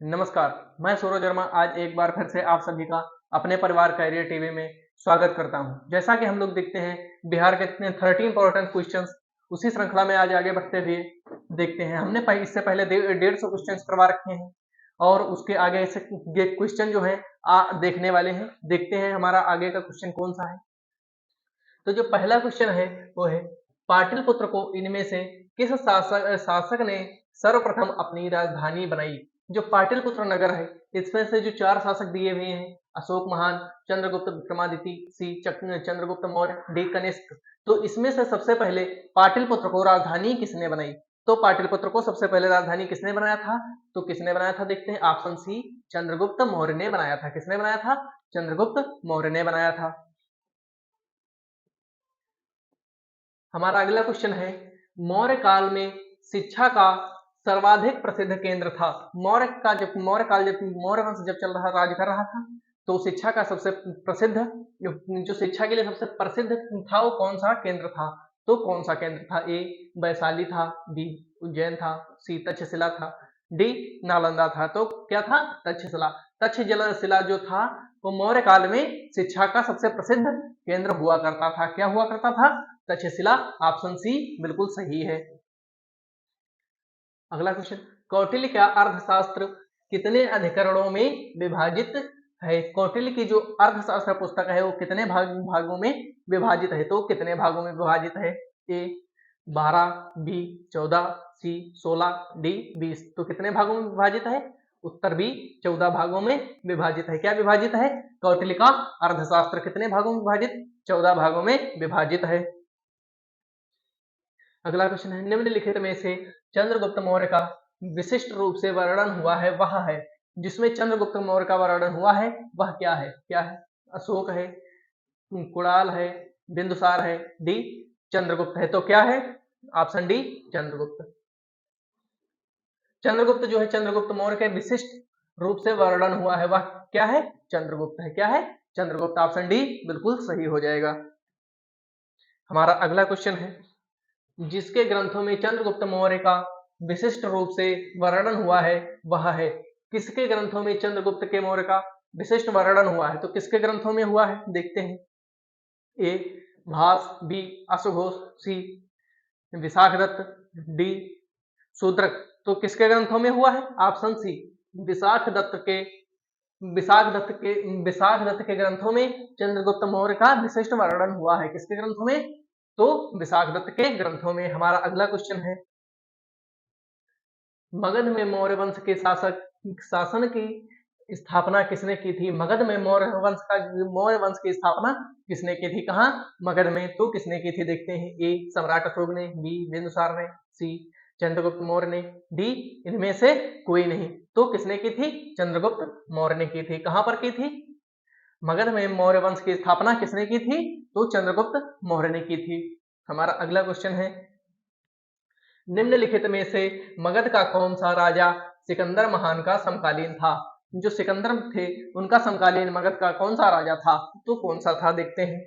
नमस्कार, मैं सूरज वर्मा आज एक बार फिर से आप सभी का अपने परिवार कैरियर टीवी में स्वागत करता हूं। जैसा कि हम लोग देखते हैं बिहार के 30 इंपॉर्टेंट क्वेश्चंस उसी श्रृंखला में आज आगे बढ़ते हुए देखते हैं। हमने इससे पहले 150 क्वेश्चंस करवा रखे हैं और उसके आगे से ये क्वेश्चन जो है देखने वाले हैं। देखते हैं हमारा आगे का क्वेश्चन कौन सा है। तो जो पहला क्वेश्चन है वो है पाटलिपुत्र को इनमें से किस शासक ने सर्वप्रथम अपनी राजधानी बनाई। जो पाटलिपुत्र नगर है इसमें से जो 4 शासक दिए हुए हैं अशोक महान, चंद्रगुप्त विक्रमादित्य, सी चंद्रगुप्त मौर्य, डी कनिष्क। तो इसमें से सबसे पहले पाटलिपुत्र को राजधानी किसने बनाई। तो पाटलिपुत्र को सबसे पहले राजधानी किसने बनाया था। तो किसने बनाया था देखते हैं। ऑप्शन सी चंद्रगुप्त मौर्य ने बनाया था। किसने बनाया था। चंद्रगुप्त मौर्य ने बनाया था। हमारा अगला क्वेश्चन है मौर्य काल में शिक्षा का सर्वाधिक प्रसिद्ध केंद्र था। मौर्य काल जब मौर्य वंश जब चल रहा राज कर रहा था तो शिक्षा का सबसे प्रसिद्ध जो शिक्षा के लिए सबसे प्रसिद्ध था वो कौन सा केंद्र था। तो कौन सा केंद्र था। ए वैशाली था, बी उज्जैन था, सी तक्षशिला था, डी नालंदा था। तो क्या था। तक्षशिला। तक्षशिला जो था वो मौर्य काल में शिक्षा का सबसे प्रसिद्ध केंद्र हुआ करता था। क्या हुआ करता था। तक्षशिला। ऑप्शन सी बिल्कुल सही है। अगला क्वेश्चन कौटिल्य का अर्थशास्त्र कितने अधिकरणों में विभाजित है। कौटिल्य की जो अर्थशास्त्र पुस्तक है वो कितने भागों में विभाजित है। तो कितने भागों में विभाजित है। ए 12, बी 14, सी 16, डी 20। तो कितने भागों में विभाजित है। उत्तर बी 14 भागों में विभाजित है। क्या विभाजित है। कौटिल्य का अर्थशास्त्र कितने भागों में विभाजित। 14 भागों में विभाजित है। अगला क्वेश्चन है निम्नलिखित में से चंद्रगुप्त मौर्य का विशिष्ट रूप से वर्णन हुआ है वह है। जिसमें चंद्रगुप्त मौर्य का वर्णन हुआ है वह क्या है। क्या है। अशोक है, कुणाल है, बिंदुसार है, डी चंद्रगुप्त है। तो क्या है। Option D Chandragupta. चंद्रगुप्त जो है चंद्रगुप्त मौर्य के विशिष्ट रूप से वर्णन हुआ है वह क्या है। चंद्रगुप्त है। क्या है। चंद्रगुप्त। ऑप्शन डी बिल्कुल सही हो जाएगा। हमारा अगला क्वेश्चन है जिसके ग्रंथों में चंद्रगुप्त मौर्य का विशिष्ट रूप से वर्णन हुआ है वह है। किसके ग्रंथों में चंद्रगुप्त के मौर्य का विशिष्ट वर्णन हुआ है। तो किसके ग्रंथों में हुआ है देखते हैं। ए भास, बी अश्वघोष, सी विशाखदत्त, डी शूद्रक। तो किसके ग्रंथों में हुआ है। ऑप्शन सी विशाखदत्त के विशाखदत्त के ग्रंथों में चंद्रगुप्त मौर्य का विशिष्ट वर्णन हुआ है। किसके ग्रंथों में। तो विशाखदत्त के ग्रंथों में। हमारा अगला क्वेश्चन है मगध में मौर्य वंश के शासन की स्थापना किसने की थी। मगध में मौर्य वंश की स्थापना किसने की थी। कहां। मगध में। तो किसने की थी देखते हैं। ए सम्राट अशोक ने, बी बिंदुसार ने, सी चंद्रगुप्त मौर्य ने, डी इनमें से कोई नहीं। तो किसने की थी। चंद्रगुप्त मौर्य ने की थी। कहां पर की थी। मगध में मौर्य वंश की स्थापना किसने की थी। तो चंद्रगुप्त मौर्य ने की थी। हमारा अगला क्वेश्चन है निम्नलिखित में से मगध का कौन सा राजा सिकंदर महान का समकालीन था। जो सिकंदर थे उनका समकालीन मगध का कौन सा राजा था। तो कौन सा था देखते हैं।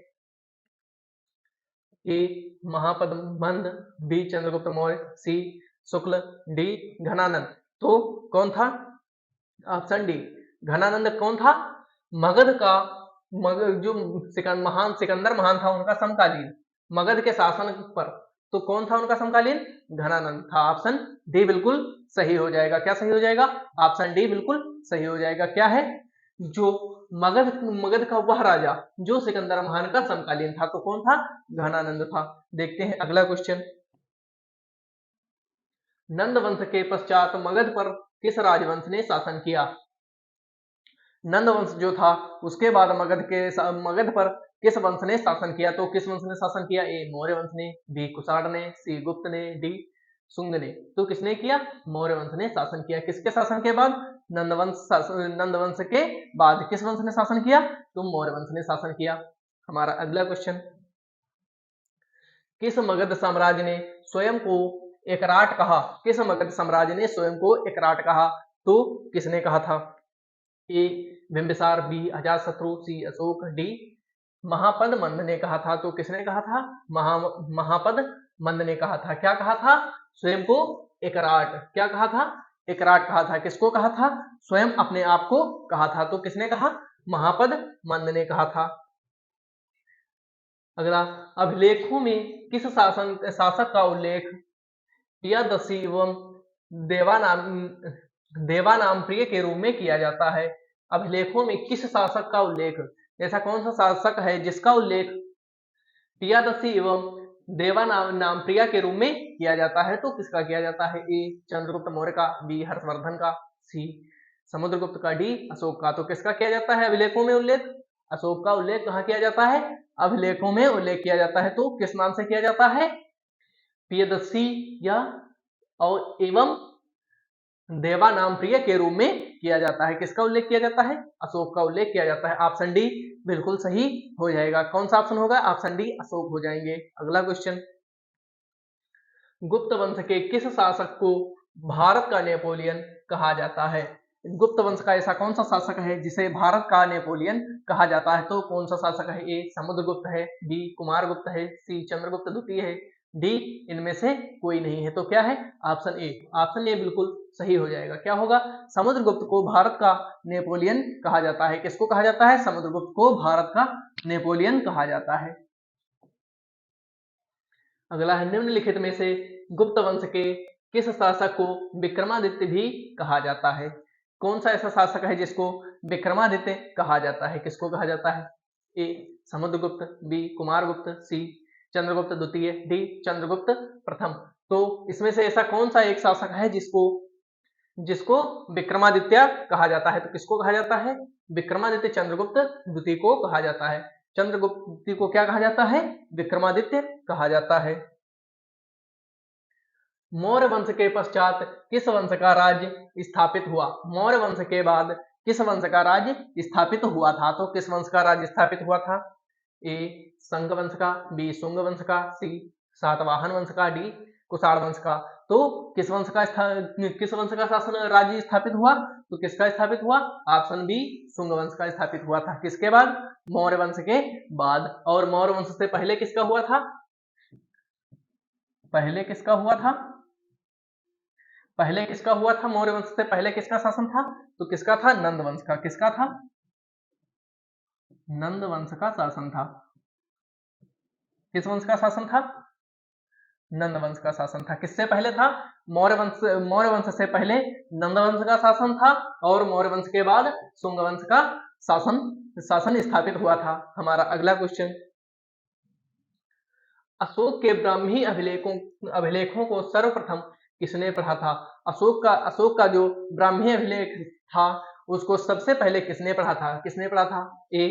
ए महापद्मनंद, बी चंद्रगुप्त मौर्य, सी शुक्ल, डी घनानंद। तो कौन था। ऑप्शन डी घनानंद कौन था। मगध का जो सिकंदर महान था उनका समकालीन मगध के शासन पर। तो कौन था उनका समकालीन। घनानंद था। ऑप्शन डी बिल्कुल सही हो जाएगा। क्या सही हो जाएगा। ऑप्शन डी बिल्कुल सही हो जाएगा। क्या है। जो मगध का वह राजा जो सिकंदर महान का समकालीन था। तो कौन था। घनानंद था। देखते हैं अगला क्वेश्चन नंद वंश के पश्चात मगध पर किस राजवंश ने शासन किया। नंद वंश जो था उसके बाद मगध पर किस वंश ने शासन किया। तो किस वंश ने शासन किया। ए मौर्य वंश ने, बी कुषाण ने, सी गुप्त ने, डी शुंग ने। तो किसने किया। मौर्य वंश ने शासन किया। किसके शासन के बाद। नंद वंश के बाद किस वंश ने शासन किया। तो मौर्य वंश ने शासन किया। हमारा अगला क्वेश्चन किस मगध साम्राज्य ने स्वयं को एकराट कहा। किस मगध साम्राज्य ने स्वयं को एकराट कहा। तो किसने कहा था। ए बिंबिसार, बी अजातशत्रु, सी अशोक, डी महापद मंद ने कहा था। तो किसने कहा था। महापद मंद ने कहा था। क्या कहा था। स्वयं को एकराट। क्या कहा था। एकराट कहा था। किसको कहा था? स्वयं अपने आप को कहा था। तो किसने कहा? महापद मंद ने कहा था। अगला, अभिलेखों में किस शासक का उल्लेख पियादसी एवं देवानाम देवानाम प्रिय के रूप में किया जाता है? अभिलेखों में किस शासक का उल्लेख, ऐसा कौन सा शासक है जिसका उल्लेख पियादसी एवं देवानाम प्रिय के रूप में किया जाता है? तो किसका किया जाता है? ए चंद्रगुप्त मौर्य का, बी हर्षवर्धन का, सी समुद्रगुप्त का, डी अशोक का। तो किसका किया जाता है अभिलेखों में उल्लेख? अशोक का उल्लेख कहाँ किया जाता है? अभिलेखों में उल्लेख किया जाता है। तो किस नाम से किया जाता है? पियदस्सी या और एवं देवानाम प्रिय के रूप में किया जाता है। किसका उल्लेख किया जाता है? अशोक का उल्लेख किया जाता है। ऑप्शन डी बिल्कुल सही हो जाएगा। कौन सा ऑप्शन होगा? ऑप्शन डी अशोक हो जाएंगे। अगला क्वेश्चन, गुप्त वंश के किस शासक को भारत का नेपोलियन कहा जाता है? गुप्त वंश का ऐसा कौन सा शासक है जिसे भारत का नेपोलियन कहा जाता है? तो कौन सा शासक है? ए समुद्रगुप्त है, बी कुमारगुप्त है, सी चंद्रगुप्त द्वितीय है, डी इनमें से कोई नहीं है। तो क्या है? Option A. ऑप्शन ए बिल्कुल सही हो जाएगा। क्या होगा? समुद्रगुप्त को भारत का नेपोलियन कहा जाता है। किसको कहा जाता है? समुद्रगुप्त को भारत का नेपोलियन कहा जाता है। अगला है, निम्नलिखित में से गुप्त वंश के किस शासक को विक्रमादित्य भी कहा जाता है? कौन सा ऐसा शासक है जिसको विक्रमादित्य कहा जाता है? किसको कहा जाता है? ए समुद्रगुप्त, बी कुमारगुप्त, सी चंद्रगुप्त द्वितीय, डी चंद्रगुप्त प्रथम। तो इसमें से ऐसा कौन सा एक शासक है जिसको जिसको विक्रमादित्य कहा जाता है? तो किसको कहा जाता है? विक्रमादित्य चंद्रगुप्त द्वितीय को कहा जाता है। चंद्रगुप्त द्वितीय को क्या कहा जाता है? विक्रमादित्य कहा जाता है। मौर्य वंश के पश्चात किस वंश का राज्य स्थापित हुआ? मौर्य वंश के बाद किस वंश का राज्य स्थापित हुआ था? तो किस वंश का राज्य स्थापित हुआ था? ए संग वंश का, बी शुंग वंश का, सी सातवाहन वंश का, डी कुषाण वंश का। तो किस वंश का शासन राज्य स्थापित हुआ? तो किसका स्थापित हुआ? ऑप्शन बी शुंग वंश का स्थापित हुआ था। किसके बाद? मौर्य वंश के बाद। और मौर्य वंश से पहले किसका हुआ था? पहले किसका हुआ था? पहले किसका हुआ था? मौर्य वंश से पहले किसका शासन था? तो किसका था? नंद वंश का। किसका था? नंद वंश का शासन था। किस वंश का शासन था? नंद वंश का शासन था। किससे पहले था? मौर्य वंश से पहले नंद वंश का शासन था और मौर्य वंश के बाद शुंग वंश का शासन स्थापित हुआ था। हमारा अगला क्वेश्चन, अशोक के ब्राह्मी अभिलेखों को सर्वप्रथम किसने पढ़ा था? अशोक का जो ब्राह्मी अभिलेख था उसको सबसे पहले किसने पढ़ा था? किसने पढ़ा था? A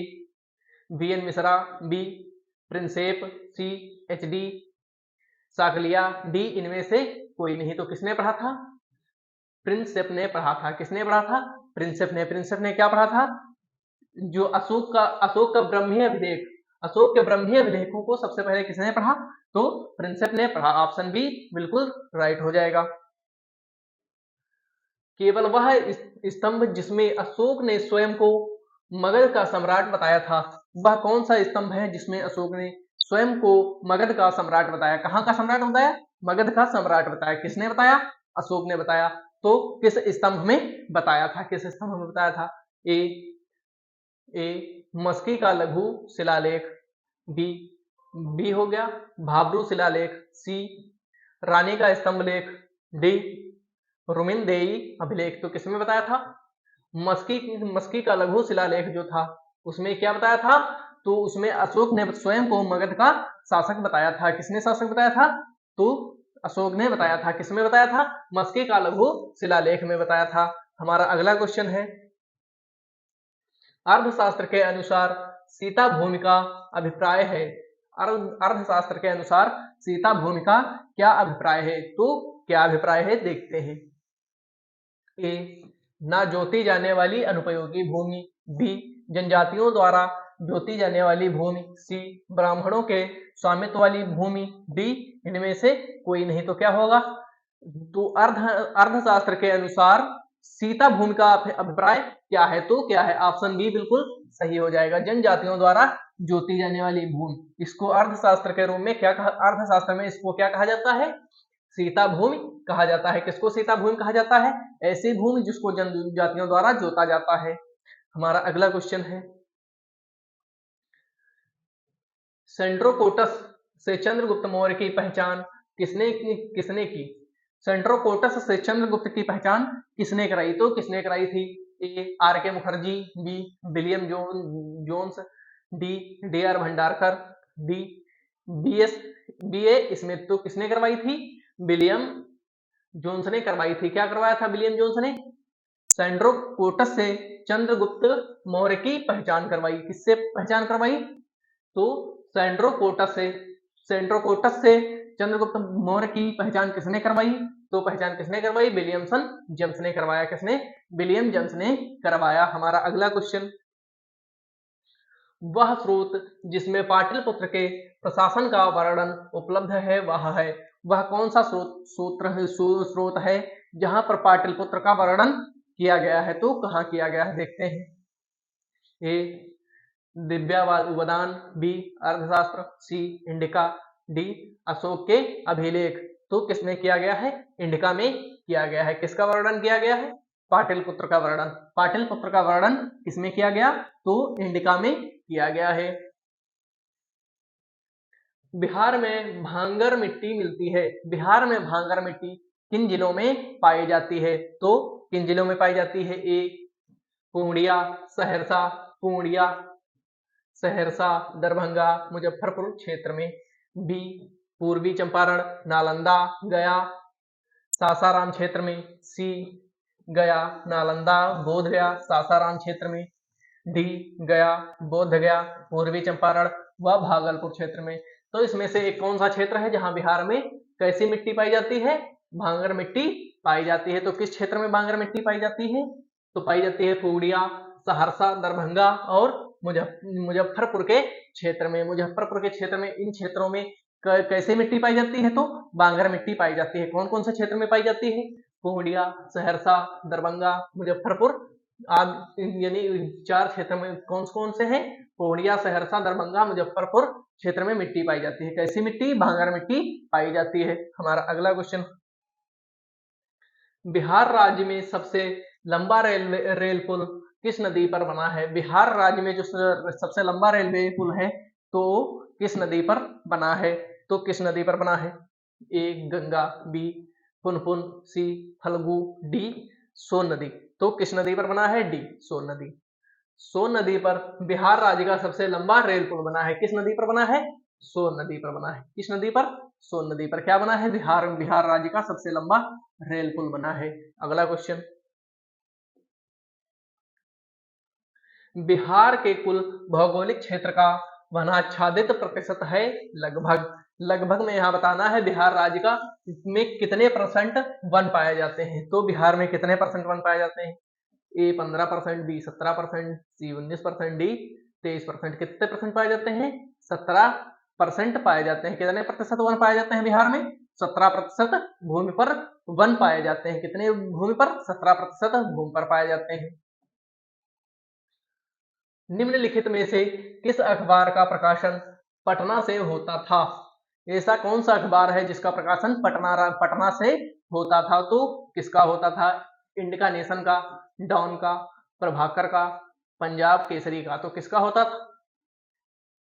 B N Mishra, B Prinsep, C H D Sankalia, D इनमें से कोई नहीं। तो किसने पढ़ा था? प्रिंसेप ने पढ़ा था। किसने पढ़ा था? प्रिंसेप ने। प्रिंसेप ने क्या पढ़ा था? जो अशोक के ब्राह्मी अभिलेखों को सबसे पहले किसने पढ़ा? तो प्रिंसेप ने पढ़ा। ऑप्शन बी बिल्कुल राइट हो जाएगा। केवल वह स्तंभ जिसमें अशोक ने स्वयं को मगध का सम्राट बताया था, वह कौन सा स्तंभ है जिसमें अशोक ने स्वयं को मगध का सम्राट बताया? कहाँ का सम्राट बताया? मगध का सम्राट बताया। किसने बताया? अशोक ने बताया। तो किस स्तंभ में बताया था? किस स्तंभ में बताया था? ए मस्की का लघु शिलालेख, बी हो गया भाब्रू शिलालेख, सी रानी का स्तंभ लेख, डी रुमिनदेई अभिलेख। तो किसमें बताया था? मस्की का लघु शिलालेख जो था उसमें क्या बताया था? तो उसमें अशोक ने स्वयं को मगध का शासक बताया था। किसने शासक बताया था? तो अशोक ने बताया था। किसमें बताया था? मस्की का लघु शिलालेख में बताया था। हमारा अगला क्वेश्चन है, अर्थशास्त्र के अनुसार सीता भूमि का अभिप्राय है। अर्थशास्त्र के अनुसार सीता भूमि का क्या अभिप्राय है? तो क्या अभिप्राय है देखते हैं। ए ना जोती जाने वाली अनुपयोगी भूमि, बी जनजातियों द्वारा जोती जाने वाली भूमि, सी ब्राह्मणों के स्वामित्व वाली भूमि, डी इनमें से कोई नहीं। तो क्या होगा? तो अर्थशास्त्र के अनुसार सीता भूमि का अभिप्राय क्या है? तो क्या है? ऑप्शन बी बिल्कुल सही हो जाएगा। जनजातियों द्वारा जोती जाने वाली भूमि, इसको अर्थशास्त्र के रूप में क्या कहा? अर्थशास्त्र में इसको क्या कहा जाता है? सीता भूमि कहा जाता है। किसको सीता भूमि कहा जाता है? ऐसी भूमि जिसको जनजातियों द्वारा जोता जाता है। हमारा अगला क्वेश्चन है, सेंट्रोकोटस से चंद्रगुप्त मौर्य की पहचान किसने की? सेंट्रोकोटस से चंद्रगुप्त की पहचान किसने कराई? तो किसने कराई थी? A R K Mukherjee, B William Jones, D D R Bhandarkar, D B A Smith. तो किसने करवाई थी? विलियम जोन्स ने करवाई थी। क्या करवाया था विलियम जोन्स ने? सेंट्रोकोटस से चंद्रगुप्त मौर्य की पहचान करवाई। किससे पहचान करवाई? तो सेंट्रोकोटस से चंद्रगुप्त मौर्य की पहचान किसने करवाई? तो पहचान किसने करवाई? विलियमसन जेम्स ने करवाया। किसने? विलियम जेम्स ने करवाया। हमारा अगला क्वेश्चन, वह स्रोत जिसमें पाटलिपुत्र के प्रशासन का वर्णन उपलब्ध है वह है। वह कौन सा स्रोत है जहां पर पाटलिपुत्र का वर्णन किया गया है? तो कहां किया गया है देखते हैं। ए दिव्यावदान, बी अर्थशास्त्र, सी इंडिका, डी अशोक के अभिलेख। तो किसमें किया गया है? इंडिका में किया गया है। किसका वर्णन किया गया है? पाटलिपुत्र का वर्णन। पाटलिपुत्र का वर्णन किसमें किया गया? तो इंडिका में किया गया है। बिहार में भांगर मिट्टी मिलती है। बिहार में भांगर मिट्टी किन जिलों में पाई जाती है? तो किन जिलों में पाई जाती है? ए पूर्णिया, सहरसा, दरभंगा, मुजफ्फरपुर क्षेत्र में। बी पूर्वी चंपारण, नालंदा, गया, सासाराम क्षेत्र में। सी गया, नालंदा, बोधगया, सासाराम क्षेत्र में। डी गया, बोधगया, पूर्वी चंपारण व भागलपुर क्षेत्र में। तो इसमें से एक कौन सा क्षेत्र है जहां बिहार में कैसी मिट्टी पाई जाती है? भांगर मिट्टी पाई जाती है। तो किस क्षेत्र में भांगर मिट्टी पाई जाती है? तो पाई जाती है पूर्णिया, सहरसा, दरभंगा और मुजफ्फरपुर के क्षेत्र में। मुजफ्फरपुर के क्षेत्र में, इन क्षेत्रों में कैसे मिट्टी पाई जाती है? तो भांगर मिट्टी पाई जाती है। कौन कौन से क्षेत्र में पाई जाती है? पूर्णिया, सहरसा, दरभंगा, मुजफ्फरपुर आदि, यानी 4 क्षेत्र में कौन कौन से हैं? पूर्णिया, सहरसा, दरभंगा, मुजफ्फरपुर क्षेत्र में मिट्टी पाई जाती है। कैसी मिट्टी? भांगर मिट्टी पाई जाती है। हमारा अगला क्वेश्चन, बिहार राज्य में सबसे लंबा रेल पुल किस नदी पर बना है? बिहार राज्य में जो सबसे लंबा रेलवे पुल है तो किस नदी पर बना है? तो किस नदी पर बना है? ए गंगा, बी पुनपुन, सी फल्गु, डी सोन नदी। तो किस नदी पर बना है? डी सोन नदी। सोन नदी पर बिहार राज्य का सबसे लंबा रेल पुल बना है। किस नदी पर बना है? सोन नदी पर बना है। किस नदी पर? सोन नदी पर। क्या बना है? बिहार राज्य का सबसे लंबा रेल पुल बना है। अगला क्वेश्चन, बिहार के कुल भौगोलिक क्षेत्र का वनाच्छादित प्रतिशत है लगभग। लगभग में यहाँ बताना है बिहार राज्य का में कितने परसेंट वन पाए जाते हैं। तो बिहार में कितने परसेंट वन पाए जाते हैं? ए 15%, बी 17%, सी 19%, डी 23%। कितने परसेंट पाए जाते हैं? 17% पाए जाते हैं। कितने प्रतिशत वन पाए जाते हैं बिहार में? 17% भूमि पर वन पाए जाते हैं। कितने भूमि पर? 17% भूमि पर पाए जाते हैं। निम्नलिखित में से किस अखबार का प्रकाशन पटना से होता था? ऐसा कौन सा अखबार है जिसका प्रकाशन पटना से होता था? तो किसका होता था? इंडिका नेशन का, डॉन का, प्रभाकर का, पंजाब केसरी का। तो किसका होता था?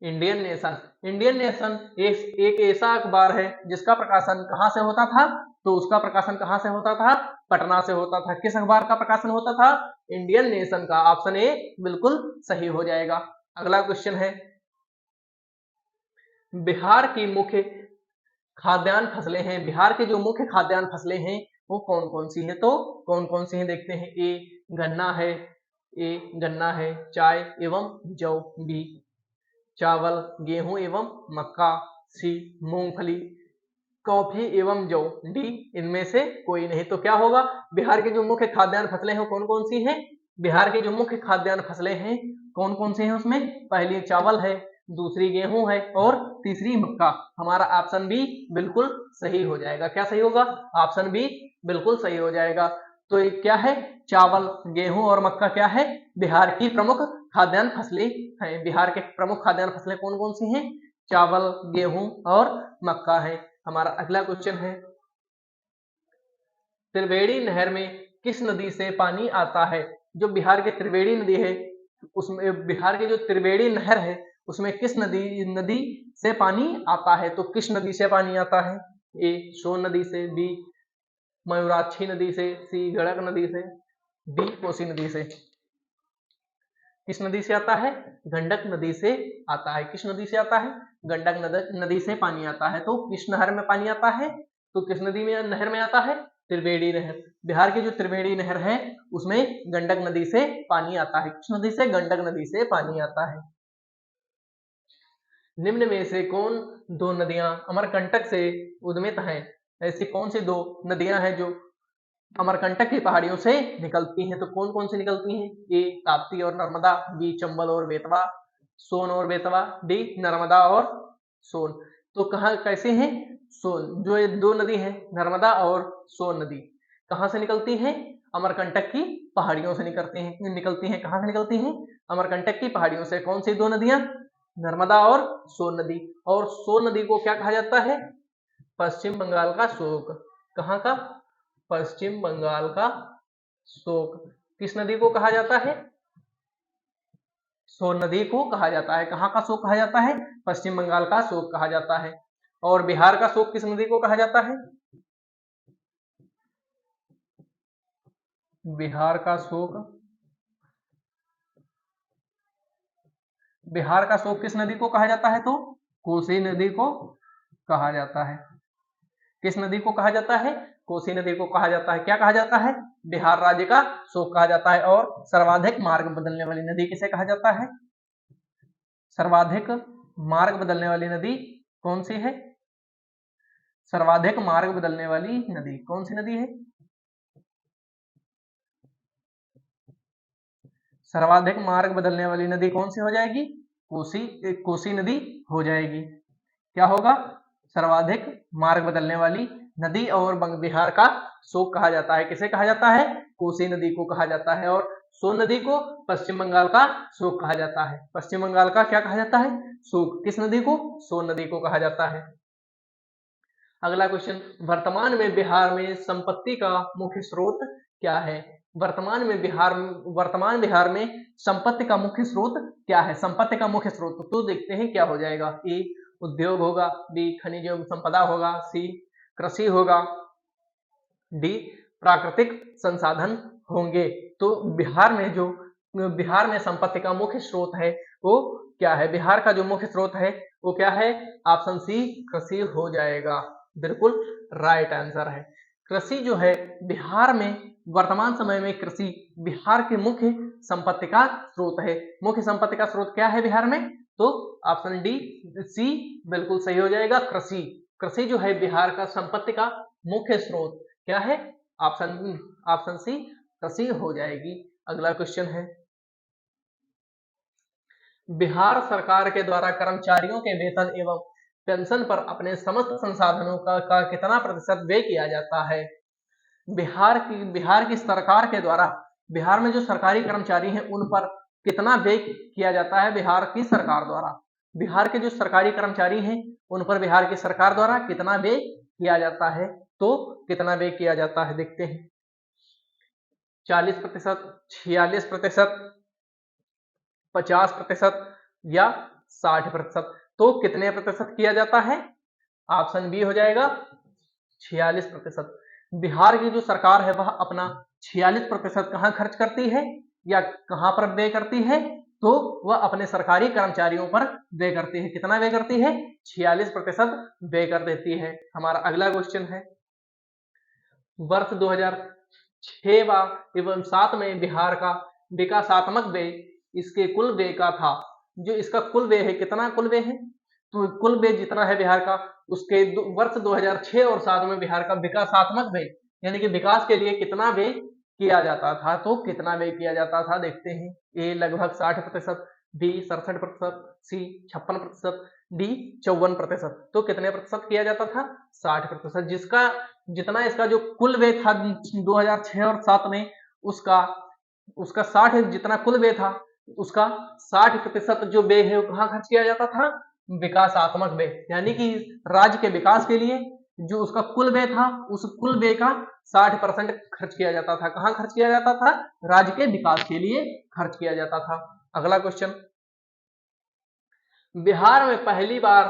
Indian nation. इंडियन नेशन एक ऐसा अखबार है जिसका प्रकाशन कहां से होता था? तो उसका प्रकाशन कहां से होता था? पटना से होता था। किस अखबार का प्रकाशन होता था? इंडियन नेशन का। ऑप्शन ए बिल्कुल सही हो जाएगा। अगला क्वेश्चन है, बिहार की मुख्य खाद्यान्न फसलें हैं। बिहार की जो मुख्य खाद्यान्न फसलें हैं वो कौन कौन सी है? तो कौन कौन सी हैं देखते हैं। ए गन्ना है, चाय एवं जौ, बी चावल, गेहूं एवं मक्का, सी मूंगफली, कॉफी एवं जौ, डी इनमें से कोई नहीं। तो क्या होगा? बिहार की जो मुख्य खाद्यान्न फसलें हैं कौन कौन सी हैं? बिहार की जो मुख्य खाद्यान्न फसलें हैं कौन कौन सी हैं? उसमें पहली चावल है, दूसरी गेहूं है और तीसरी मक्का। हमारा ऑप्शन बी बिल्कुल सही हो जाएगा। क्या सही होगा? ऑप्शन बी बिल्कुल सही हो जाएगा। तो ये क्या है? चावल, गेहूं और मक्का क्या है? बिहार की प्रमुख खाद्यान्न फसलें हैं। बिहार के प्रमुख खाद्यान्न फसलें कौन कौन सी हैं? चावल, गेहूं और मक्का है। हमारा अगला क्वेश्चन है, त्रिवेणी नहर में किस नदी से पानी आता है? जो बिहार की त्रिवेणी नदी है, उसमें बिहार की जो त्रिवेणी नहर है उसमें किस नदी से पानी आता है? तो किस नदी से पानी आता है? ए सोन नदी से, बी मयूराक्षी नदी से, सी गंडक नदी से, डी कोसी नदी से। किस नदी से आता है? गंडक नदी से आता है। किस नदी से आता है? गंडक नदी से पानी आता है। तो किस नहर में पानी आता है? तो किस नदी में नहर में आता है? त्रिवेणी नहर। बिहार की जो त्रिवेणी नहर है उसमें गंडक नदी से पानी आता है। किस नदी से? गंडक नदी से पानी आता है। निम्न में से कौन दो नदियां अमरकंटक से उद्गमित हैं? ऐसी कौन सी दो नदियां हैं जो अमरकंटक की पहाड़ियों से निकलती हैं? तो कौन कौन सी निकलती हैं? ए ताप्ती और नर्मदा, बी चंबल और बेतवा, सोन और बेतवा, डी नर्मदा और सोन। तो कहाँ कैसे हैं? सोन, जो ये दो नदी हैं नर्मदा और सोन नदी कहाँ से निकलती हैं? अमरकंटक की पहाड़ियों से निकलती हैं। कहाँ से निकलती हैं? अमरकंटक की पहाड़ियों से। कौन सी दो नदियां? नर्मदा और सोन नदी। और सोन नदी को क्या कहा जाता है? पश्चिम बंगाल का शोक। कहाँ का? पश्चिम बंगाल का शोक। किस नदी को कहा जाता है? सोन नदी को कहा जाता है। कहाँ का शोक कहा जाता है? पश्चिम बंगाल का शोक कहा जाता है। और बिहार का शोक किस नदी को कहा जाता है? बिहार का शोक किस नदी को कहा जाता है? तो कोसी नदी को कहा जाता है। किस नदी को कहा जाता है? कोसी नदी को कहा जाता है। क्या कहा जाता है? बिहार राज्य का शोक कहा जाता है। और सर्वाधिक मार्ग बदलने वाली नदी किसे कहा जाता है? सर्वाधिक मार्ग बदलने वाली नदी कौन सी है? सर्वाधिक मार्ग बदलने वाली नदी कौन सी नदी है? सर्वाधिक मार्ग बदलने वाली नदी कौन सी हो जाएगी? कोसी नदी हो जाएगी। क्या होगा? सर्वाधिक मार्ग बदलने वाली नदी। और बिहार का शोक कहा जाता है। किसे कहा जाता है? कोसी नदी को कहा जाता है। और सोन नदी को पश्चिम बंगाल का शोक कहा जाता है। पश्चिम बंगाल का क्या कहा जाता है? शोक। किस नदी को? सोन नदी को कहा जाता है। अगला क्वेश्चन, वर्तमान में बिहार में संपत्ति का मुख्य स्रोत क्या है? वर्तमान बिहार में संपत्ति का मुख्य स्रोत क्या है? संपत्ति का मुख्य स्रोत तो देखते हैं क्या हो जाएगा। ए उद्योग होगा, बी खनिज संपदा होगा, सी कृषि होगा, डी प्राकृतिक संसाधन होंगे। तो बिहार में संपत्ति का मुख्य स्रोत है वो क्या है? बिहार का जो मुख्य स्रोत है वो क्या है? ऑप्शन सी कृषि हो जाएगा। बिल्कुल राइट आंसर है। कृषि जो है बिहार में वर्तमान समय में कृषि बिहार के मुख्य संपत्ति का स्रोत है। मुख्य संपत्ति का स्रोत क्या है बिहार में? तो ऑप्शन डी सी बिल्कुल सही हो जाएगा। कृषि कृषि जो है बिहार का संपत्ति का मुख्य स्रोत क्या है? ऑप्शन सी कृषि हो जाएगी। अगला क्वेश्चन है, बिहार सरकार के द्वारा कर्मचारियों के वेतन एवं पेंशन पर अपने समस्त संसाधनों का कितना प्रतिशत व्यय किया जाता है? बिहार की सरकार के द्वारा बिहार में जो सरकारी कर्मचारी हैं उन पर कितना व्यय किया जाता है बिहार की सरकार द्वारा? बिहार के जो सरकारी कर्मचारी हैं उन पर बिहार की सरकार द्वारा कितना व्यय किया जाता है? तो कितना व्यय किया जाता है देखते हैं। 40%, 46%, 50% या 60%। तो कितने प्रतिशत किया जाता है? ऑप्शन बी हो जाएगा 46%। बिहार की जो सरकार है वह अपना 46% कहाँ खर्च करती है या कहाँ पर व्यय करती है? तो वह अपने सरकारी कर्मचारियों पर व्यय करती है। कितना व्यय करती है? 46% व्यय कर देती है। हमारा अगला क्वेश्चन है, वर्ष 2006 एवं 7 में बिहार का विकासात्मक व्यय इसके कुल व्यय का था। जो इसका कुल व्यय है, कितना कुल व्यय है? तो कुल व्यय जितना है बिहार का उसके वर्ष 2006 और 7 में बिहार का विकासात्मक व्यय यानी कि विकास के लिए कितना व्यय किया जाता था? तो कितना व्यय किया जाता था देखते हैं। ए लगभग 60%, बी 67%, सी 56%, डी 54%। तो कितने प्रतिशत किया जाता था? 60%। जितना इसका जो कुल व्यय था 2006 और 7 में उसका 60 जितना कुल व्यय था उसका 60% जो व्यय है वो कहाँ खर्च किया जाता था? विकासात्मक व्यय यानी कि राज्य के विकास के लिए जो उसका कुल व्यय था उस कुल व्यय का 60% खर्च किया जाता था। कहाँ खर्च किया जाता था? राज्य के विकास के लिए खर्च किया जाता था। अगला क्वेश्चन, बिहार में पहली बार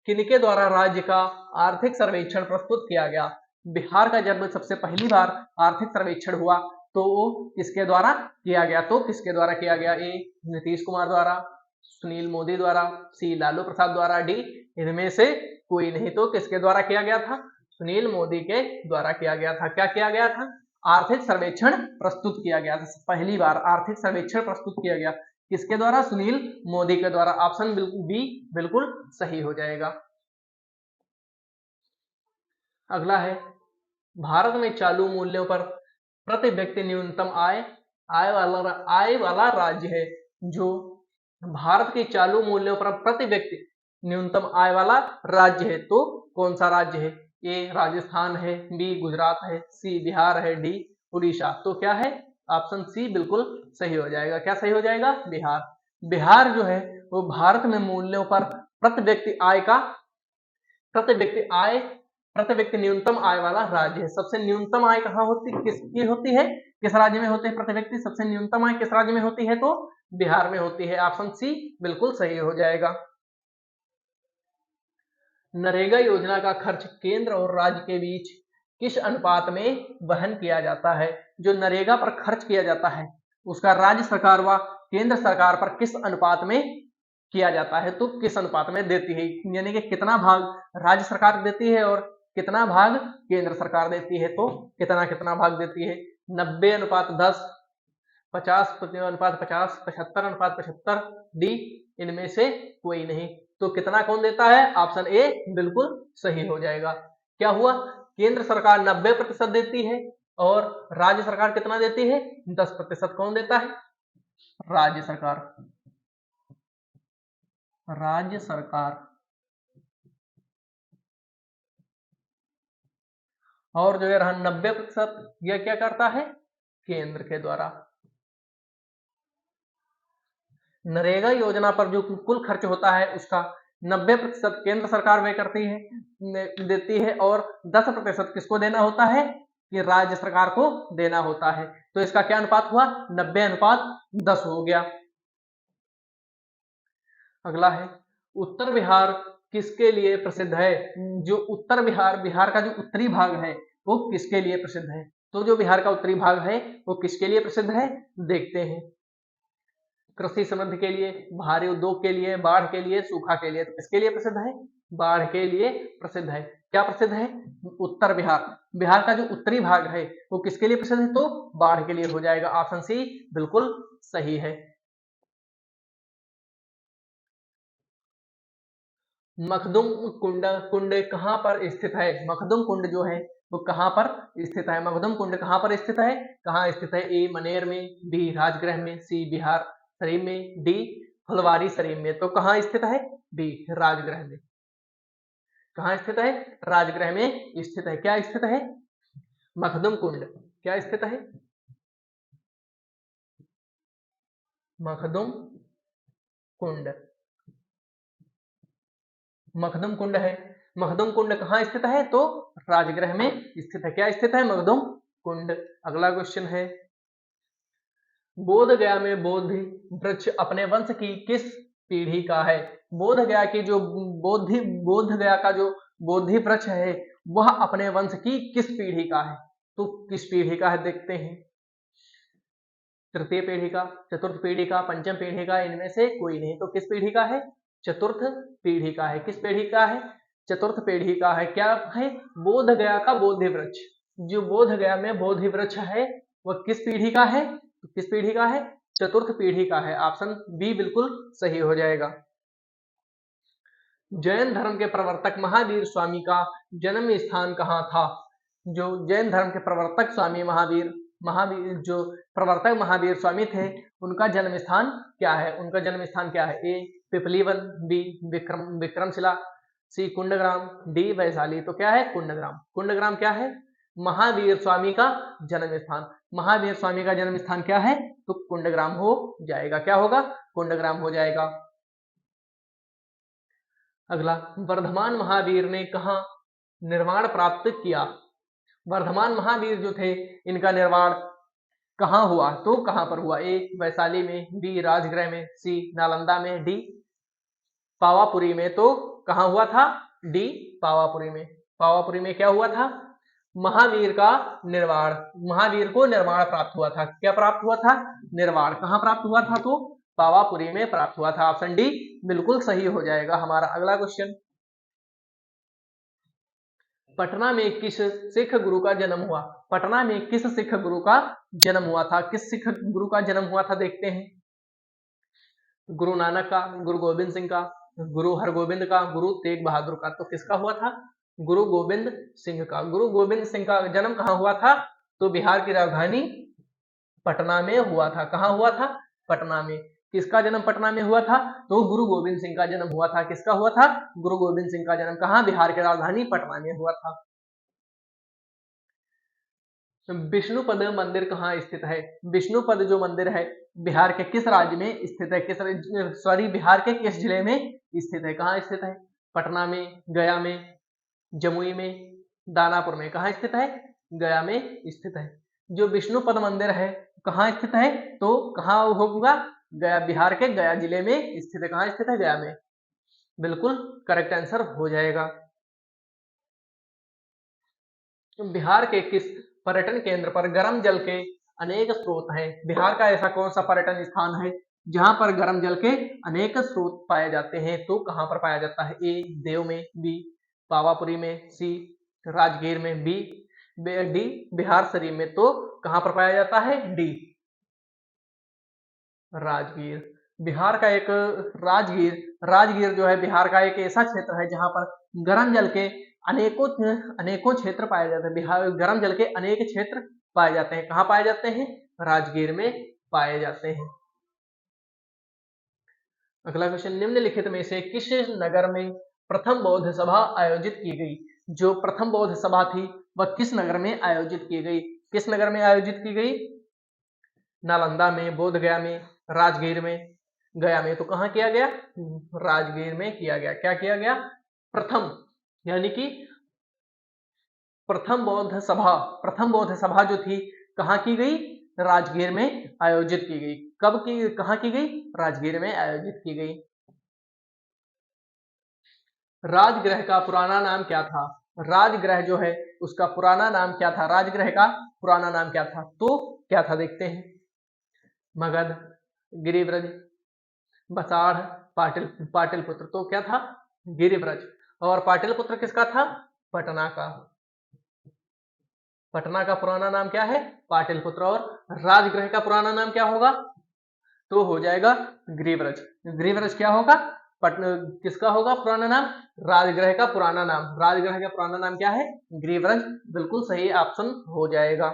किनके द्वारा राज्य का आर्थिक सर्वेक्षण प्रस्तुत किया गया? बिहार का जब सबसे पहली बार आर्थिक सर्वेक्षण हुआ तो वो किसके द्वारा किया गया? तो किसके द्वारा किया गया? ए नीतीश कुमार द्वारा, सुनील मोदी द्वारा, सी लालू प्रसाद द्वारा, डी इनमें से कोई नहीं। तो किसके द्वारा किया गया था? सुनील मोदी के द्वारा किया गया था। क्या किया गया था? आर्थिक सर्वेक्षण प्रस्तुत किया गया था। पहली बार आर्थिक सर्वेक्षण प्रस्तुत किया गया किसके द्वारा? सुनील मोदी के द्वारा। ऑप्शन बी बिल्कुल सही हो जाएगा। अगला है, भारत में चालू मूल्यों पर प्रति व्यक्ति न्यूनतम आय वाला राज्य है। जो भारत के चालू मूल्यों पर प्रति व्यक्ति न्यूनतम आय वाला राज्य है तो कौन सा राज्य है? ए राजस्थान है, बी गुजरात है, सी बिहार है, डी उड़ीसा। तो क्या है? ऑप्शन सी बिल्कुल सही हो जाएगा। क्या सही हो जाएगा? बिहार। बिहार जो है वो भारत में मूल्यों पर प्रति व्यक्ति आय का प्रति व्यक्ति न्यूनतम आय वाला राज्य है। सबसे न्यूनतम आय कहाँ किसकी होती है? किस राज्य में होते हैं प्रति व्यक्ति? सबसे न्यूनतम आय किस राज्य में होती है? तो बिहार में होती है। ऑप्शन सी बिल्कुल सही हो जाएगा। नरेगा योजना का खर्च केंद्र और राज्य के बीच किस अनुपात में वहन किया जाता है? जो नरेगा पर खर्च किया जाता है उसका राज्य सरकार व केंद्र सरकार पर किस अनुपात में किया जाता है? तो किस अनुपात में देती है? यानी कि कितना भाग राज्य सरकार देती है और कितना भाग केंद्र सरकार देती है? तो कितना कितना भाग देती है? 90:10, 50:50, 75:75, डी इनमें से कोई नहीं। तो कितना कौन देता है? ऑप्शन ए बिल्कुल सही हो जाएगा। क्या हुआ? केंद्र सरकार 90% देती है और राज्य सरकार कितना देती है? 10%। कौन देता है? राज्य सरकार। राज्य सरकार। और जो ये रहा 90%, यह क्या करता है? केंद्र के द्वारा। नरेगा योजना पर जो कुल खर्च होता है उसका 90% केंद्र सरकार व्यय करती है, देती है और 10% किसको देना होता है? कि राज्य सरकार को देना होता है। तो इसका क्या अनुपात हुआ? 90:10 हो गया। अगला है, उत्तर बिहार किसके लिए प्रसिद्ध है? जो उत्तर बिहार का जो उत्तरी भाग है वो किसके लिए प्रसिद्ध है? तो जो बिहार का उत्तरी भाग है वो किसके लिए प्रसिद्ध है? देखते हैं। कृषि समृद्धि के लिए, भारी उद्योग के लिए, बाढ़ के लिए, सूखा के लिए। तो किसके लिए प्रसिद्ध है? बाढ़ के लिए प्रसिद्ध है। क्या प्रसिद्ध है? उत्तर बिहार। बिहार का जो उत्तरी भाग है वो किसके लिए प्रसिद्ध है? तो बाढ़ के लिए हो जाएगा। ऑप्शन सी बिल्कुल सही है। मखदुम कुंड कहाँ पर स्थित है? मखदुम कुंड जो है वो कहाँ पर स्थित है? मखदुम कुंड कहाँ पर स्थित है? कहाँ स्थित है? ए मनेर में, बी राजगृह में, सी बिहार शरीफ में, डी फुलवारी शरीफ में। तो कहाँ स्थित है? बी राजगृह में। कहाँ स्थित है? राजगृह में स्थित है। क्या स्थित है? मखदुम कुंड क्या स्थित है? मखदुम कुंड। मखदुम कुंड है। मखदुम कुंड कहाँ स्थित है? तो राजगृह में स्थित है। क्या स्थित है? मखदुम कुंड। अगला क्वेश्चन है, बोध गया में बोधि वृक्ष अपने वंश की किस पीढ़ी का है? बोध गया की जो बोध गया का जो बोधि वृक्ष है वह अपने वंश की किस पीढ़ी का है? तो किस पीढ़ी का है देखते हैं। तृतीय पीढ़ी का, चतुर्थ पीढ़ी का, पंचम पीढ़ी का, इनमें से कोई नहीं। तो किस पीढ़ी का है? चतुर्थ पीढ़ी का है। किस पीढ़ी का है? चतुर्थ पीढ़ी का है। क्या है? बोध गया का बोधि वृक्ष। जो बोध गया में बोधि वृक्ष है वह किस पीढ़ी का है? तो किस पीढ़ी का है? चतुर्थ पीढ़ी का है। ऑप्शन बी बिल्कुल सही हो जाएगा। जैन धर्म के प्रवर्तक महावीर स्वामी का जन्म स्थान कहाँ था? जो जैन धर्म के प्रवर्तक स्वामी महावीर जो प्रवर्तक महावीर स्वामी थे उनका जन्म स्थान क्या है? उनका जन्म स्थान क्या है? ए पिपलीवन, बी विक्रमशिला, सी कुंडग्राम, डी वैशाली। तो क्या है? कुंडग्राम। कुंडग्राम क्या है? महावीर स्वामी का जन्म स्थान। महावीर स्वामी का जन्म स्थान क्या है? तो कुंडग्राम हो जाएगा। क्या होगा? कुंडग्राम हो जाएगा। अगला, वर्धमान महावीर ने कहा निर्माण प्राप्त किया। वर्धमान महावीर जो थे इनका निर्माण कहाँ हुआ, तो कहाँ पर हुआ? ए वैशाली में, बी राजगृह में, सी नालंदा में, डी पावापुरी में। तो कहाँ हुआ था? डी पावापुरी में। पावापुरी में क्या हुआ था? महावीर का निर्वाण, महावीर को निर्वाण प्राप्त हुआ था। क्या प्राप्त हुआ था? निर्वाण। कहाँ प्राप्त हुआ था? तो पावापुरी में प्राप्त हुआ था। ऑप्शन डी बिल्कुल सही हो जाएगा हमारा। अगला क्वेश्चन, पटना में किस सिख गुरु का जन्म हुआ? पटना में किस सिख गुरु का जन्म हुआ था? किस सिख गुरु का जन्म हुआ था? देखते हैं। गुरु नानक का, गुरु गोविंद सिंह का, गुरु हरगोविंद का, गुरु तेग बहादुर का। तो किसका हुआ था? गुरु गोविंद सिंह का। गुरु गोविंद सिंह का जन्म कहाँ हुआ था? तो बिहार की राजधानी पटना में हुआ था। कहाँ हुआ था? पटना में। किसका जन्म पटना में हुआ था? तो गुरु गोविंद सिंह का जन्म हुआ था। किसका हुआ था? गुरु गोविंद सिंह का जन्म कहाँ? बिहार की राजधानी पटना में हुआ था। विष्णुपद मंदिर कहाँ स्थित है? विष्णुपद जो मंदिर है बिहार के किस राज्य में स्थित है? बिहार के किस जिले में स्थित है? कहाँ स्थित है? पटना में, गया में, जमुई में, दानापुर में। कहाँ स्थित है? गया में स्थित है। जो विष्णुपद मंदिर है कहाँ स्थित है? तो कहाँ होगा? गया, बिहार के गया जिले में स्थित है। कहाँ स्थित है? गया में। बिल्कुल करेक्ट आंसर हो जाएगा। बिहार के किस पर्यटन केंद्र पर गर्म जल के अनेक स्रोत हैं? बिहार का ऐसा कौन सा पर्यटन स्थान है जहां पर गर्म जल के अनेक स्रोत पाए जाते हैं? तो कहां पर पाया जाता है? ए देव में, बी पावापुरी में, सी राजगीर में, डी बिहार शरीफ में। तो कहां पर पाया जाता है? डी राजगीर। बिहार का एक राजगीर, राजगीर जो है बिहार का एक ऐसा क्षेत्र है जहां पर गर्म जल के अनेकों अनेकों क्षेत्र पाए जाते हैं। बिहार गर्म जल के अनेक क्षेत्र पाए जाते हैं। कहाँ पाए जाते हैं? राजगीर में पाए जाते हैं। अगला क्वेश्चन, निम्नलिखित में से किस नगर में प्रथम बौद्ध सभा आयोजित की गई? जो प्रथम बौद्ध सभा थी वह किस नगर में आयोजित की गई? किस नगर में आयोजित की गई? नालंदा में, बोधगया में, राजगीर में, गया में। तो कहाँ किया गया? राजगीर में किया गया। क्या किया गया? प्रथम, यानी कि प्रथम बौद्ध सभा जो थी कहाँ की गई? राजगीर में आयोजित की गई। कब की, कहाँ की गई? राजगीर में आयोजित की गई। राजगृह का पुराना नाम क्या था? राजगृह जो है उसका पुराना नाम क्या था? राजगृह का पुराना नाम क्या था? तो क्या था? देखते हैं। मगध, गिरिब्रज, बसाढ़, पाटिलपुत्र। तो क्या था? गिरिब्रज। और पाटिलपुत्र किसका था? पटना का। पटना का पुराना नाम क्या है? पाटिलपुत्र। और राजगृह का पुराना नाम क्या होगा? तो हो जाएगा गिरिब्रज। गिरिब्रज क्या होगा? किसका होगा पुराना नाम? राजगृह का पुराना नाम। राजगृह का पुराना नाम क्या है? गिरिब्रज। बिल्कुल सही ऑप्शन हो जाएगा।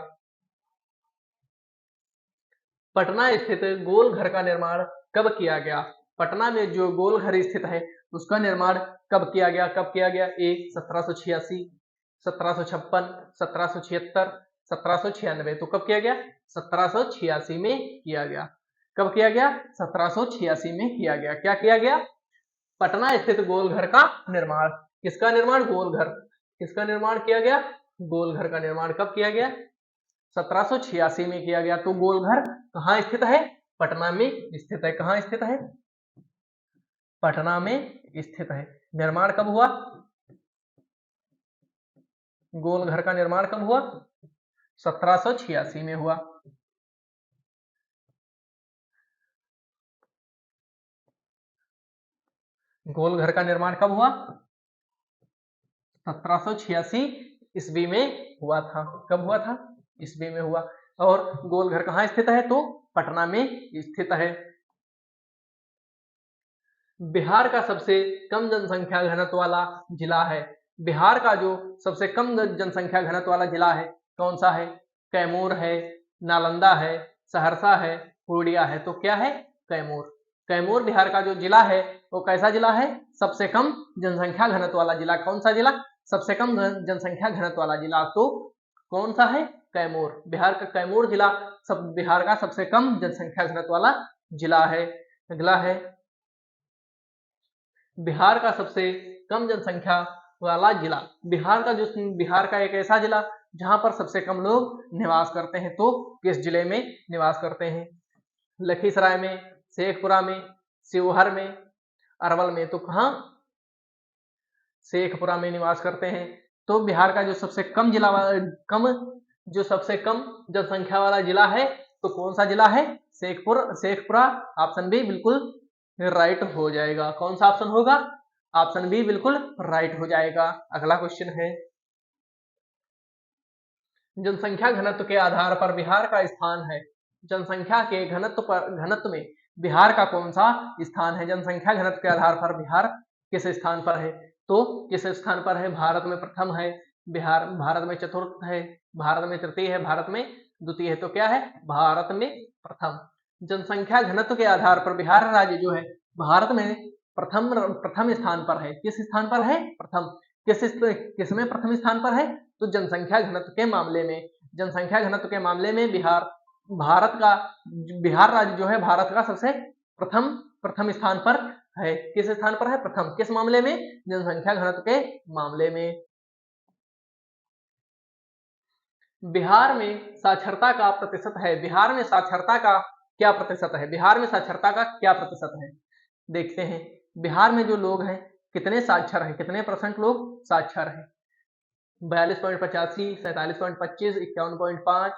पटना स्थित गोल घर का निर्माण कब किया गया? पटना में जो गोल घर स्थित है उसका निर्माण कब किया गया? कब किया गया? ए 1786, 1756, 1776, 1796। तो कब किया गया? 1786 में किया गया। कब किया गया? 1786 में किया गया। क्या किया गया? पटना स्थित गोल घर का निर्माण। किसका निर्माण? गोल घर। किसका निर्माण किया गया? गोल घर का निर्माण कब किया गया? 1786 में किया गया। तो गोल घर कहाँ स्थित है? पटना में स्थित है। कहाँ स्थित है? पटना में स्थित है। निर्माण कब हुआ? गोल घर का निर्माण कब हुआ? 1786 में हुआ। गोल घर का निर्माण कब हुआ? 1786 ईस्वी में हुआ था। कब हुआ था? ईस्वी में हुआ। और गोल घर कहाँ स्थित है? तो पटना में स्थित है। बिहार का सबसे कम जनसंख्या घनत्व वाला जिला है। बिहार का जो सबसे कम जनसंख्या घनत्व वाला जिला है कौन सा है? कैमूर है, नालंदा है, सहरसा है, पूर्णिया है। तो क्या है? कैमूर। कैमूर बिहार का जो जिला है वो कैसा जिला है? सबसे कम जनसंख्या घनत्व वाला जिला। कौन सा जिला? सबसे कम जनसंख्या घनत्व वाला जिला। तो कौन सा है? कैमूर। बिहार का कैमूर जिला बिहार का सबसे कम जनसंख्या घनत्व वाला जिला है। अगला है, बिहार का सबसे कम जनसंख्या वाला जिला। बिहार का एक ऐसा जिला जहां पर सबसे कम लोग निवास करते हैं, तो किस जिले में निवास करते हैं? लखीसराय में, शेखपुरा में, शिवहर में, अरवल में। तो कहां? शेखपुरा में निवास करते हैं। तो बिहार का जो सबसे कम जनसंख्या वाला जिला है, तो कौन सा जिला है? शेखपुरा। ऑप्शन बी बिल्कुल राइट हो जाएगा। कौन सा ऑप्शन होगा? ऑप्शन बी बिल्कुल राइट हो जाएगा। अगला क्वेश्चन है, जनसंख्या घनत्व के आधार पर बिहार का स्थान है। जनसंख्या के घनत्व में बिहार का कौन सा स्थान है? जनसंख्या घनत्व के आधार पर बिहार किस स्थान पर है? तो किस स्थान पर है? भारत में प्रथम है, बिहार भारत में चतुर्थ है, भारत में तृतीय है, भारत में द्वितीय है। तो क्या है? भारत में प्रथम। जनसंख्या घनत्व के आधार पर बिहार राज्य जो है भारत में प्रथम स्थान पर है। किस स्थान पर है? प्रथम। किसमें प्रथम स्थान पर है? तो जनसंख्या घनत्व के मामले में। जनसंख्या घनत्व के मामले में बिहार राज्य जो है भारत का सबसे प्रथम स्थान पर है। किस स्थान पर है? प्रथम। किस मामले में? जनसंख्या घनत्व के मामले में। बिहार में साक्षरता का प्रतिशत है। बिहार में साक्षरता का क्या प्रतिशत है? बिहार में साक्षरता का क्या प्रतिशत है? देखते हैं बिहार में जो लोग हैं कितने साक्षर हैं, कितने % लोग साक्षर हैं? 42.85, 47.25, 51.5,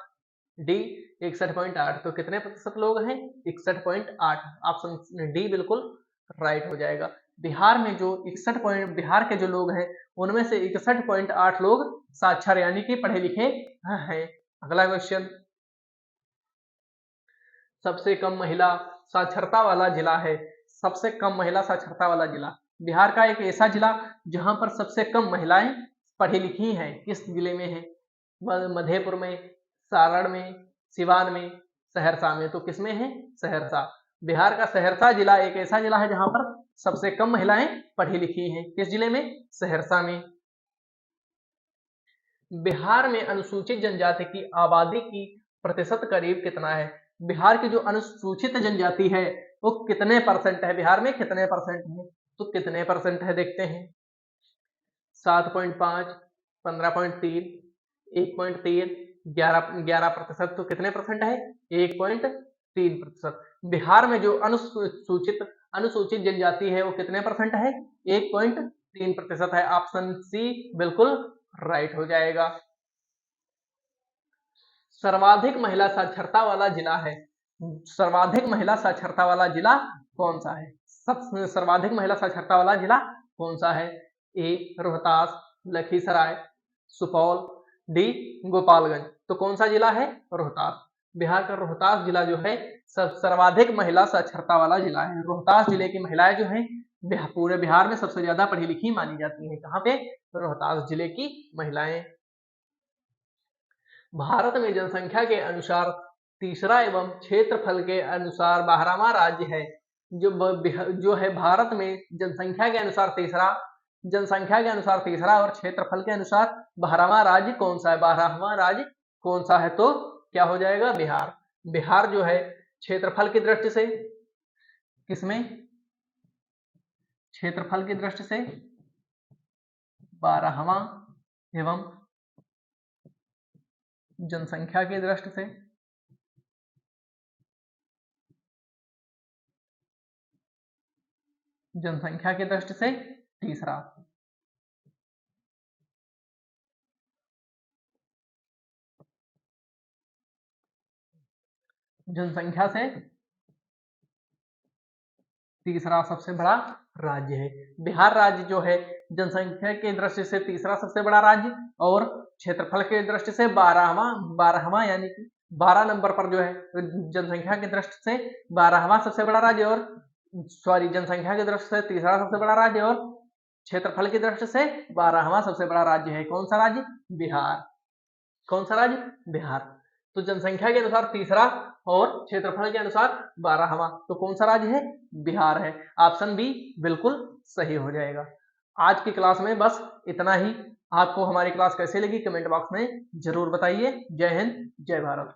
डी 61.8। तो कितने प्रतिशत लोग हैं? 61.8। ऑप्शन डी बिल्कुल राइट हो जाएगा। बिहार में जो बिहार के जो लोग हैं उनमें से 61.8 लोग साक्षर यानी कि पढ़े लिखे हैं। अगला क्वेश्चन, सबसे कम महिला साक्षरता वाला जिला है। सबसे कम महिला साक्षरता वाला जिला बिहार का एक ऐसा जिला जहां पर सबसे कम महिलाएं पढ़ी लिखी हैं। किस जिले में है? मधेपुर में, सारण में, सिवान में, सहरसा में। तो किसमें है? सहरसा। बिहार का सहरसा जिला एक ऐसा जिला है जहां पर सबसे कम महिलाएं पढ़ी लिखी हैं। किस जिले में? सहरसा में। बिहार में अनुसूचित जनजाति की आबादी की प्रतिशत करीब कितना है? बिहार की जो अनुसूचित जनजाति है वो कितने % है? बिहार में कितने % है? तो कितने % है देखते हैं। 7.5, 15.3, 1.3, 11%। तो कितने % है? 1.3%। बिहार में जो अनुसूचित जनजाति है वो कितने % है? 1.3% है। ऑप्शन सी बिल्कुल राइट हो जाएगा। सर्वाधिक महिला साक्षरता वाला जिला है। सर्वाधिक महिला साक्षरता वाला जिला कौन सा है? सर्वाधिक महिला साक्षरता वाला जिला कौन सा है? ए रोहतास, लखीसराय, सुपौल, डी गोपालगंज। तो कौन सा जिला है? रोहतास। बिहार का रोहतास जिला जो है सर्वाधिक महिला साक्षरता वाला जिला है। रोहतास जिले की महिलाएं जो है पूरे बिहार में सबसे ज्यादा पढ़ी लिखी मानी जाती है। कहाँ पे? रोहतास जिले की महिलाएं। भारत में जनसंख्या के अनुसार तीसरा एवं क्षेत्रफल के अनुसार 12वां राज्य है। जो है भारत में जनसंख्या के अनुसार तीसरा और क्षेत्रफल के अनुसार 12वां राज्य कौन सा है? 12वां राज्य कौन सा है? तो क्या हो जाएगा? बिहार। बिहार जो है क्षेत्रफल की दृष्टि से किसमें? क्षेत्रफल की दृष्टि से 12वां एवं जनसंख्या की दृष्टि से तीसरा। जनसंख्या से तीसरा सबसे बड़ा राज्य है। बिहार राज्य जो है जनसंख्या की दृष्टि से तीसरा सबसे बड़ा राज्य और क्षेत्रफल की दृष्टि से 12वां यानी कि 12 नंबर पर जो है जनसंख्या की दृष्टि से 12वां सबसे बड़ा राज्य और जनसंख्या की दृष्टि से तीसरा सबसे बड़ा राज्य और क्षेत्रफल की दृष्टि से 12वां सबसे बड़ा राज्य है। कौन सा राज्य? बिहार। कौन सा राज्य? बिहार। तो जनसंख्या के अनुसार तीसरा और क्षेत्रफल के अनुसार 12वां। तो कौन सा राज्य है? बिहार है। ऑप्शन बी बिल्कुल सही हो जाएगा। आज की क्लास में बस इतना ही। आपको हमारी क्लास कैसे लगी कमेंट बॉक्स में जरूर बताइए। जय हिंद, जय भारत।